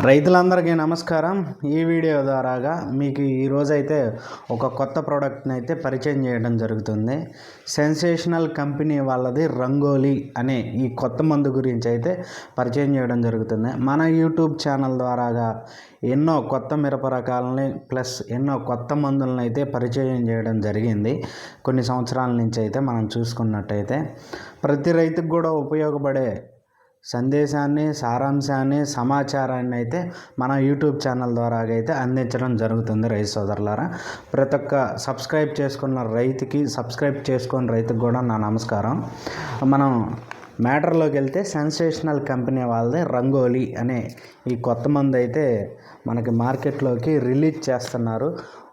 రైతులందరికీ నమస్కారం. ఈ వీడియో ద్వారాగా మీకు ఈరోజైతే ఒక కొత్త ప్రోడక్ట్ని అయితే పరిచయం చేయడం జరుగుతుంది. సెన్సేషనల్ కంపెనీ వాళ్ళది రంగోలీ అనే ఈ కొత్త మందు గురించి అయితే పరిచయం చేయడం జరుగుతుంది. మన యూట్యూబ్ ఛానల్ ద్వారాగా ఎన్నో కొత్త మిరప రకాలని ప్లస్ ఎన్నో కొత్త మందులను అయితే పరిచయం చేయడం జరిగింది. కొన్ని సంవత్సరాల నుంచి అయితే మనం చూసుకున్నట్టయితే ప్రతి రైతుకు కూడా ఉపయోగపడే సందేశాన్ని, సారాంశాన్ని, సమాచారాన్ని అయితే మన యూట్యూబ్ ఛానల్ ద్వారా అయితే అందించడం జరుగుతుంది. రైతు సోదరులారా, ప్రతి ఒక్క సబ్స్క్రైబ్ చేసుకున్న రైతుకి, సబ్స్క్రైబ్ చేసుకున్న రైతుకి కూడా నా నమస్కారం. మనం మ్యాటర్లోకి వెళ్తే సెన్సేషనల్ కంపెనీ వాళ్ళది రంగోలీ అనే ఈ కొత్త మందు అయితే మనకి మార్కెట్లోకి రిలీజ్ చేస్తున్నారు.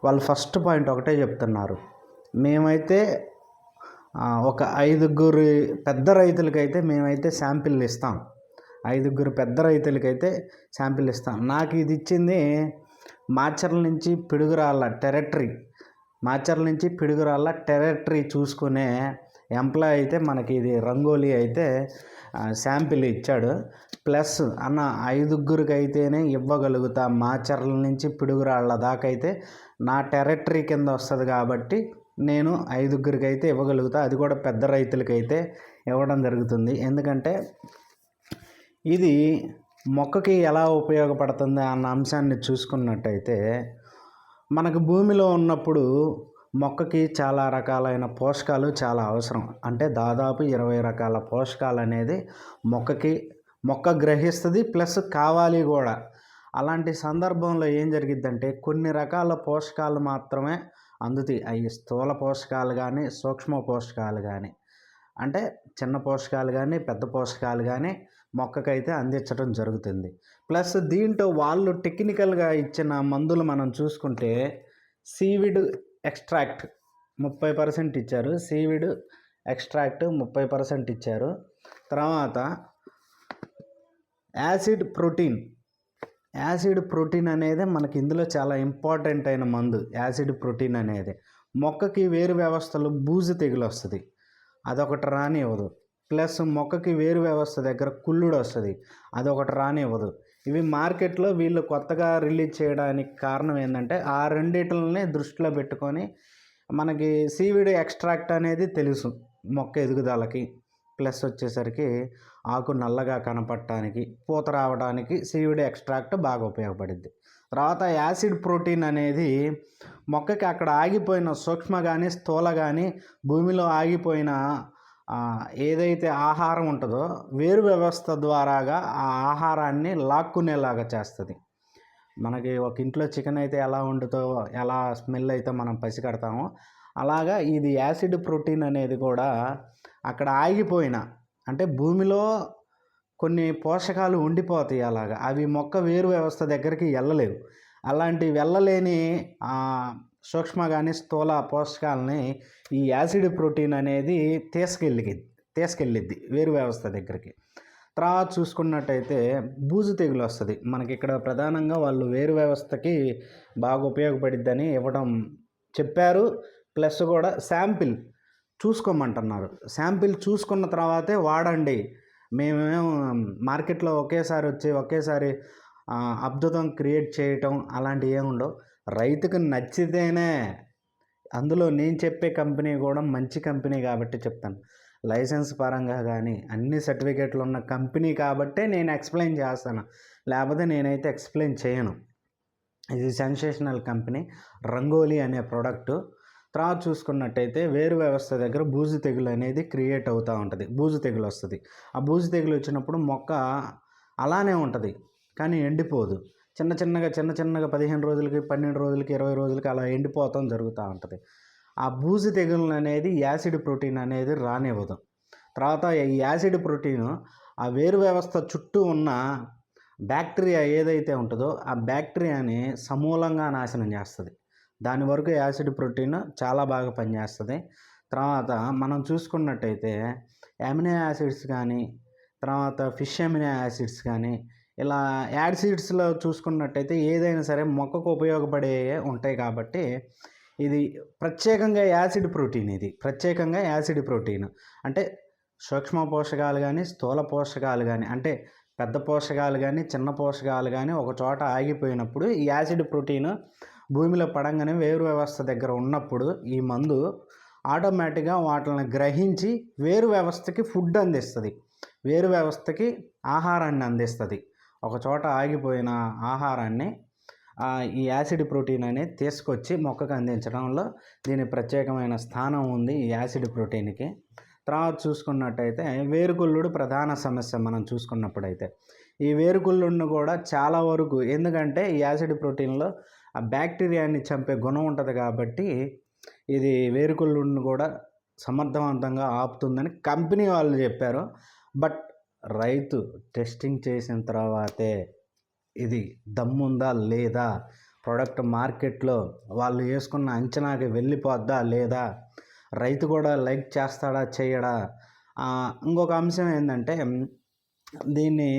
వాళ్ళు ఫస్ట్ పాయింట్ ఒకటే చెప్తున్నారు, మేమైతే ఒక 5 పెద్ద రైతులకైతే మేమైతే శాంపిల్ ఇస్తాం. 5 పెద్ద రైతులకైతే శాంపిల్ ఇస్తాం. నాకు ఇది ఇచ్చింది మాచర్ల నుంచి పిడుగురాళ్ళ టెరిటరీ చూసుకునే ఎంప్లాయ్ అయితే మనకి ఇది రంగోలీ అయితే శాంపిల్ ఇచ్చాడు. ప్లస్ అన్న 5 అయితేనే ఇవ్వగలుగుతా, మాచర్ల నుంచి పిడుగురాళ్ళ దాకా అయితే నా టెరిటరీ కింద వస్తుంది కాబట్టి నేను 5 అయితే ఇవ్వగలుగుతా. అది కూడా పెద్ద రైతులకైతే ఇవ్వడం జరుగుతుంది. ఎందుకంటే ఇది మొక్కకి ఎలా ఉపయోగపడుతుంది అన్న అంశాన్ని చూసుకున్నట్టయితే మనకు భూమిలో ఉన్నప్పుడు మొక్కకి చాలా రకాలైన పోషకాలు చాలా అవసరం. అంటే దాదాపు 20 రకాల పోషకాలు అనేది మొక్క గ్రహిస్తుంది, ప్లస్ కావాలి కూడా. అలాంటి సందర్భంలో ఏం జరిగిద్దంటే కొన్ని రకాల పోషకాలు మాత్రమే అందుతాయి. అవి స్థూల పోషకాలు కానీ, సూక్ష్మ పోషకాలు కానీ, అంటే చిన్న పోషకాలు కానీ, పెద్ద పోషకాలు కానీ మొక్కకైతే అందించడం జరుగుతుంది. ప్లస్ దీంట్లో వాళ్ళు టెక్నికల్గా ఇచ్చిన మందులు మనం చూసుకుంటే సీవిడ్ ఎక్స్ట్రాక్ట్ 30% ఇచ్చారు. సీవిడ్ ఎక్స్ట్రాక్ట్ 30% ఇచ్చారు. తర్వాత యాసిడ్ ప్రోటీన్ అనేది మనకి ఇందులో చాలా ఇంపార్టెంట్ అయిన మందు. యాసిడ్ ప్రోటీన్ అనేది మొక్కకి వేరు వ్యవస్థలో బూజు తెగులు వస్తుంది, అదొకటి రానివ్వదు. ప్లస్ మొక్కకి వేరు వ్యవస్థ దగ్గర కుళ్ళుడు వస్తుంది, అదొకటి రానివ్వదు. ఇవి మార్కెట్లో వీళ్ళు కొత్తగా రిలీజ్ చేయడానికి కారణం ఏంటంటే ఆ రెండిటిని దృష్టిలో పెట్టుకొని మనకి సీవిడ్ ఎక్స్ట్రాక్ట్ అనేది తెలుసు మొక్క ఎదుగుదలకి, ప్లస్ వచ్చేసరికి ఆకు నల్లగా కనపడటానికి, పూత రావడానికి సీవిడ్ ఎక్స్ట్రాక్ట్ బాగా ఉపయోగపడుద్ది. తర్వాత యాసిడ్ ప్రోటీన్ అనేది మొక్కకి అక్కడ ఆగిపోయిన సూక్ష్మ కానీ, స్థూల కానీ, భూమిలో ఆగిపోయిన ఏదైతే ఆహారం ఉంటుందో వేరు వ్యవస్థ ద్వారాగా ఆ ఆహారాన్ని లాక్కునేలాగా చేస్తుంది. మనకి ఒక ఇంట్లో చికెన్ అయితే ఎలా వండుతో, ఎలా స్మెల్ అయితే మనం పసిగడతామో అలాగా ఇది యాసిడ్ ప్రోటీన్ అనేది కూడా అక్కడ ఆగిపోయిన, అంటే భూమిలో కొన్ని పోషకాలు ఉండిపోతాయి, అలాగా అవి మొక్క వేరు వ్యవస్థ దగ్గరికి వెళ్ళలేవు. అలాంటి వెళ్ళలేని సూక్ష్మ కానీ, స్థూల పోషకాలని ఈ యాసిడ్ ప్రోటీన్ అనేది తీసుకెళ్ళిద్ది వేరు వ్యవస్థ దగ్గరికి. తర్వాత చూసుకున్నట్టయితే బూజు తెగులు వస్తుంది మనకి. ఇక్కడ ప్రధానంగా వాళ్ళు వేరు వ్యవస్థకి బాగా ఉపయోగపడిద్దని ఇవ్వడం చెప్పారు. ప్లస్ కూడా శాంపిల్ చూసుకోమంటున్నారు. శాంపిల్ చూసుకున్న తర్వాతే వాడండి. మేమేమో మార్కెట్లో ఒకేసారి అద్భుతం క్రియేట్ చేయటం అలాంటివి ఏముండవు. రైతుకు నచ్చితేనే, అందులో నేను చెప్పే కంపెనీ కూడా మంచి కంపెనీ కాబట్టి చెప్తాను. లైసెన్స్ పరంగా కానీ అన్ని సర్టిఫికేట్లు ఉన్న కంపెనీ కాబట్టే నేను ఎక్స్ప్లెయిన్ చేస్తాను, లేకపోతే నేనైతే ఎక్స్ప్లెయిన్ చేయను. ఇది సెన్సేషనల్ కంపెనీ రంగోలీ అనే ప్రోడక్టు. తర్వాత చూసుకున్నట్టయితే వేరు వ్యవస్థ దగ్గర బూజు తెగులు అనేది క్రియేట్ అవుతూ ఉంటుంది, బూజు తెగులు వస్తుంది. ఆ బూజు తెగులు వచ్చినప్పుడు మొక్క అలానే ఉంటుంది కానీ ఎండిపోదు. చిన్న చిన్నగా 15 రోజులకి, 12 రోజులకి, 20 రోజులకి అలా ఎండిపోవటం జరుగుతూ ఉంటుంది. ఆ బూజు తెగులు అనేది యాసిడ్ ప్రోటీన్ అనేది రానివ్వదు. తర్వాత ఈ యాసిడ్ ప్రోటీన్ ఆ వేరు వ్యవస్థ చుట్టూ ఉన్న బ్యాక్టీరియా ఏదైతే ఉంటుందో ఆ బ్యాక్టీరియాని సమూలంగా నాశనం చేస్తుంది. దాని వరకు యాసిడ్ ప్రోటీన్ చాలా బాగా పనిచేస్తుంది. తర్వాత మనం చూసుకున్నట్టయితే అమినో యాసిడ్స్ కానీ, తర్వాత ఫిష్ అమినో యాసిడ్స్ కానీ, ఇలా యాసిడ్స్లో చూసుకున్నట్టయితే ఏదైనా సరే మొక్కకు ఉపయోగపడే ఉంటాయి కాబట్టి ఇది ప్రత్యేకంగా యాసిడ్ ప్రోటీన్ అంటే సూక్ష్మ పోషకాలు కానీ, స్థూల పోషకాలు కానీ, అంటే పెద్ద పోషకాలు కానీ చిన్న పోషకాలు కానీ ఒక చోట ఆగిపోయినప్పుడు ఈ యాసిడ్ ప్రోటీన్ భూమిలో పడంగానే వేరు వ్యవస్థ దగ్గర ఉన్నప్పుడు ఈ మందు ఆటోమేటిక్గా వాటిని గ్రహించి వేరు వ్యవస్థకి ఫుడ్ అందిస్తుంది, వేరు వ్యవస్థకి ఆహారాన్ని అందిస్తుంది. ఒక చోట ఆగిపోయిన ఆహారాన్ని ఈ యాసిడ్ ప్రోటీన్ అనేది తీసుకొచ్చి మొక్కకు అందించడంలో దీని ప్రత్యేకమైన స్థానం ఉంది ఈ యాసిడ్ ప్రోటీన్కి. తర్వాత చూసుకున్నట్టయితే వేరుకుళ్ళుడు ప్రధాన సమస్య మనం చూసుకున్నప్పుడైతే ఈ వేరుకుళ్ళుడిని కూడా చాలా వరకు, ఎందుకంటే ఈ యాసిడ్ ప్రోటీన్లో ఆ బ్యాక్టీరియాని చంపే గుణం ఉంటుంది కాబట్టి ఇది వేరుకుళ్ళుడిని కూడా సమర్థవంతంగా ఆపుతుందని కంపెనీ వాళ్ళు చెప్పారు. బట్ రైతు టెస్టింగ్ చేసిన తర్వాతే ఇది దమ్ముందా లేదా, ప్రోడక్ట్ మార్కెట్లో వాళ్ళు వేసుకున్న అంచనాకి వెళ్ళిపోద్దా లేదా, రైతు కూడా లైక్ చేస్తాడా చేయడా. ఇంకొక అంశం ఏంటంటే దీన్ని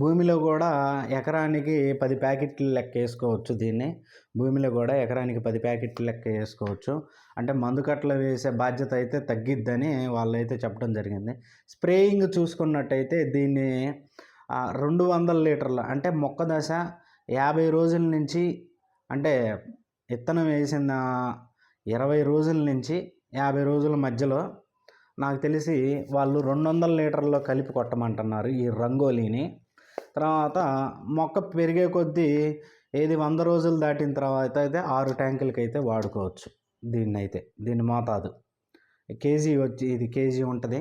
భూమిలో కూడా ఎకరానికి 10 ప్యాకెట్లు లెక్క వేసుకోవచ్చు. దీన్ని భూమిలో కూడా ఎకరానికి 10 ప్యాకెట్లు లెక్క వేసుకోవచ్చు. అంటే మందు కట్టలు వేసే బాధ్యత అయితే తగ్గిద్దని వాళ్ళైతే చెప్పడం జరిగింది. స్ప్రేయింగ్ చూసుకున్నట్టయితే దీన్ని 200 లీటర్ల, అంటే మొక్క దశ 50 రోజుల నుంచి, అంటే విత్తనం వేసిన 20 రోజుల నుంచి 50 రోజుల మధ్యలో నాకు తెలిసి వాళ్ళు 200 లీటర్లో కలిపి కొట్టమంటున్నారు ఈ రంగోలీని. తర్వాత మొక్క పెరిగే కొద్దీ 100 రోజులు దాటిన తర్వాత అయితే 6 ట్యాంకులకి అయితే వాడుకోవచ్చు దీని మోతాదు. కేజీ వచ్చి ఇది కేజీ ఉంటుంది.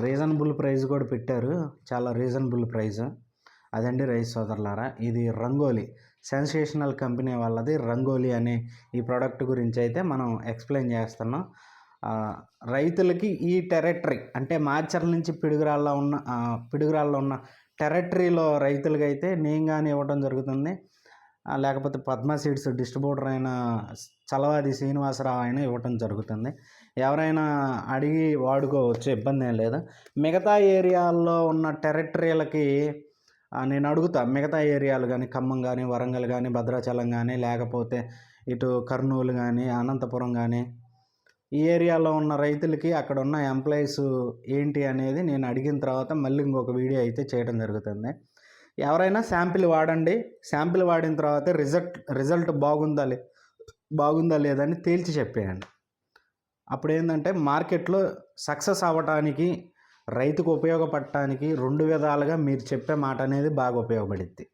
రీజనబుల్ ప్రైస్ కూడా పెట్టారు, చాలా రీజనబుల్ ప్రైస్. అదండి రైతు సోదరులారా, ఇది రంగోలీ సెన్సేషనల్ కంపెనీ వాళ్ళది రంగోలీ అనే ఈ ప్రోడక్ట్ గురించి అయితే మనం ఎక్స్ప్లెయిన్ చేస్తున్నాం. రైతులకి ఈ టెరిటరీ అంటే మాచర్ల నుంచి పిడుగురాళ్ళలో ఉన్న టెరిటరీలో రైతులకైతే నేను కానీ ఇవ్వడం జరుగుతుంది. లేకపోతే పద్మ సీడ్స్ డిస్ట్రిబ్యూటర్ అయిన చలవాది శ్రీనివాసరావు అయినా ఇవ్వటం జరుగుతుంది. ఎవరైనా అడిగి వాడుకోవచ్చు, ఇబ్బంది ఏం లేదు. మిగతా ఏరియాల్లో ఉన్న టెరిటరీలకి నేను అడుగుతా, మిగతా ఏరియాలు కానీ ఖమ్మం కానీ వరంగల్ కానీ భద్రాచలం కానీ లేకపోతే ఇటు కర్నూలు కానీ అనంతపురం కానీ ఈ ఏరియాలో ఉన్న రైతులకి అక్కడ ఉన్న ఎంప్లాయీస్ ఏంటి అనేది నేను అడిగిన తర్వాత మళ్ళీ ఇంకొక వీడియో అయితే చేయడం జరుగుతుంది. ఎవరైనా శాంపిల్ వాడండి, శాంపిల్ వాడిన తర్వాత రిజల్ట్ బాగుందా లేదని తేల్చి చెప్పేయండి. అప్పుడు ఏంటంటే మార్కెట్లో సక్సెస్ అవ్వటానికి రైతుకు ఉపయోగపడటానికి 2 విధాలుగా మీరు చెప్పే మాట అనేది బాగా ఉపయోగపడుద్ది.